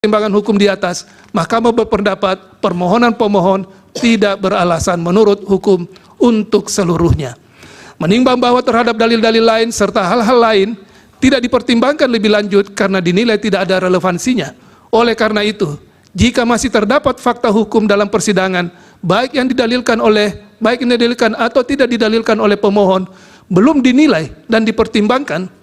pertimbangan hukum di atas, Mahkamah berpendapat permohonan pemohon tidak beralasan menurut hukum untuk seluruhnya. Menimbang bahwa terhadap dalil-dalil lain serta hal-hal lain tidak dipertimbangkan lebih lanjut karena dinilai tidak ada relevansinya. Oleh karena itu, jika masih terdapat fakta hukum dalam persidangan, baik yang didalilkan atau tidak didalilkan oleh pemohon, belum dinilai dan dipertimbangkan,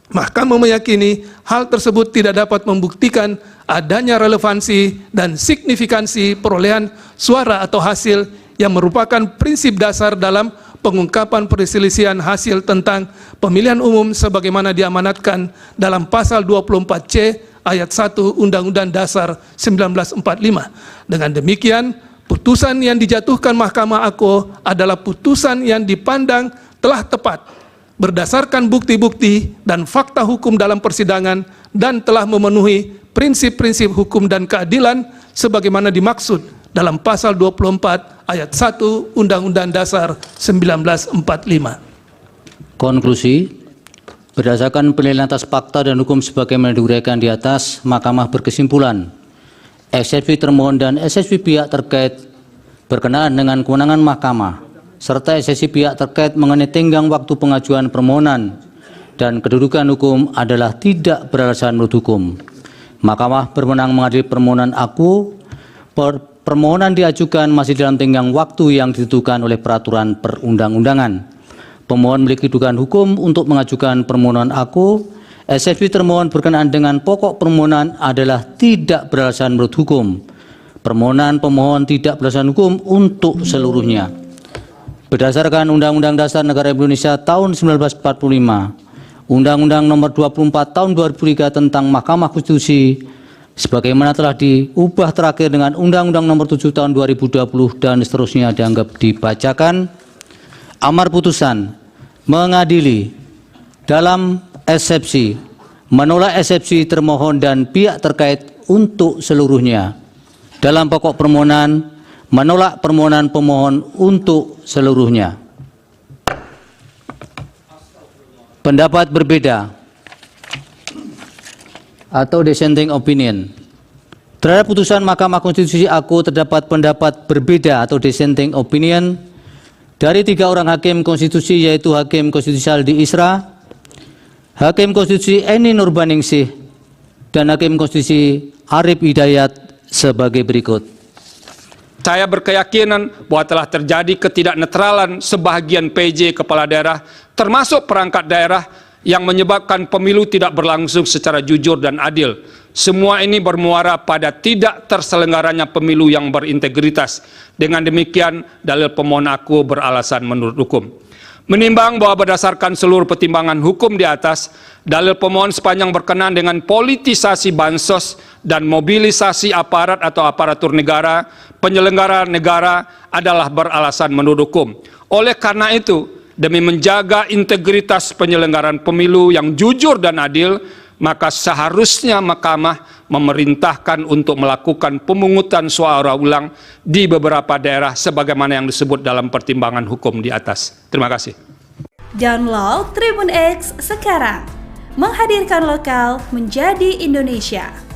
Mahkamah meyakini hal tersebut tidak dapat membuktikan adanya relevansi dan signifikansi perolehan suara atau hasil yang merupakan prinsip dasar dalam pengungkapan perselisihan hasil tentang pemilihan umum sebagaimana diamanatkan dalam pasal 24C ayat 1 Undang-Undang Dasar 1945. Dengan demikian, putusan yang dijatuhkan Mahkamah Aku adalah putusan yang dipandang telah tepat berdasarkan bukti-bukti dan fakta hukum dalam persidangan dan telah memenuhi prinsip-prinsip hukum dan keadilan sebagaimana dimaksud dalam pasal 24 ayat 1 Undang-Undang Dasar 1945. Konklusi, berdasarkan penilaian atas fakta dan hukum sebagaimana diuraikan di atas, Mahkamah berkesimpulan, eksepsi termohon dan eksepsi pihak terkait berkenaan dengan kewenangan Mahkamah serta eksepsi pihak terkait mengenai tenggang waktu pengajuan permohonan dan kedudukan hukum adalah tidak beralasan menurut hukum. Mahkamah berwenang mengadili permohonan aku. Permohonan diajukan masih dalam tenggang waktu yang ditentukan oleh peraturan perundang-undangan. Pemohon memiliki kedudukan hukum untuk mengajukan permohonan aku. Eksepsi termohon berkenaan dengan pokok permohonan adalah tidak beralasan menurut hukum. Permohonan pemohon tidak beralasan hukum untuk seluruhnya. Berdasarkan Undang-Undang Dasar Negara Indonesia tahun 1945, Undang-Undang Nomor 24 tahun 2003 tentang Mahkamah Konstitusi, sebagaimana telah diubah terakhir dengan Undang-Undang Nomor 7 tahun 2020 dan seterusnya dianggap dibacakan. Amar putusan mengadili dalam eksepsi, menolak eksepsi termohon dan pihak terkait untuk seluruhnya. Dalam pokok permohonan, menolak permohonan pemohon untuk seluruhnya. Pendapat berbeda atau dissenting opinion. Terhadap putusan Mahkamah Konstitusi Aku terdapat pendapat berbeda atau dissenting opinion dari 3 orang hakim konstitusi, yaitu Hakim Konstitusi Saldi Isra, Hakim Konstitusi Eni Nurbaningsih, dan Hakim Konstitusi Arif Hidayat sebagai berikut. Saya berkeyakinan bahwa telah terjadi ketidaknetralan sebahagian PJ kepala daerah termasuk perangkat daerah yang menyebabkan pemilu tidak berlangsung secara jujur dan adil. Semua ini bermuara pada tidak terselenggaranya pemilu yang berintegritas. Dengan demikian, dalil pemohon aku beralasan menurut hukum. Menimbang bahwa berdasarkan seluruh pertimbangan hukum di atas, dalil pemohon sepanjang berkenaan dengan politisasi bansos dan mobilisasi aparat atau aparatur negara, penyelenggara negara adalah beralasan menurut hukum. Oleh karena itu, demi menjaga integritas penyelenggaraan pemilu yang jujur dan adil, maka seharusnya Mahkamah memerintahkan untuk melakukan pemungutan suara ulang di beberapa daerah sebagaimana yang disebut dalam pertimbangan hukum di atas. Terima kasih. Download Tribun X sekarang, menghadirkan lokal menjadi Indonesia.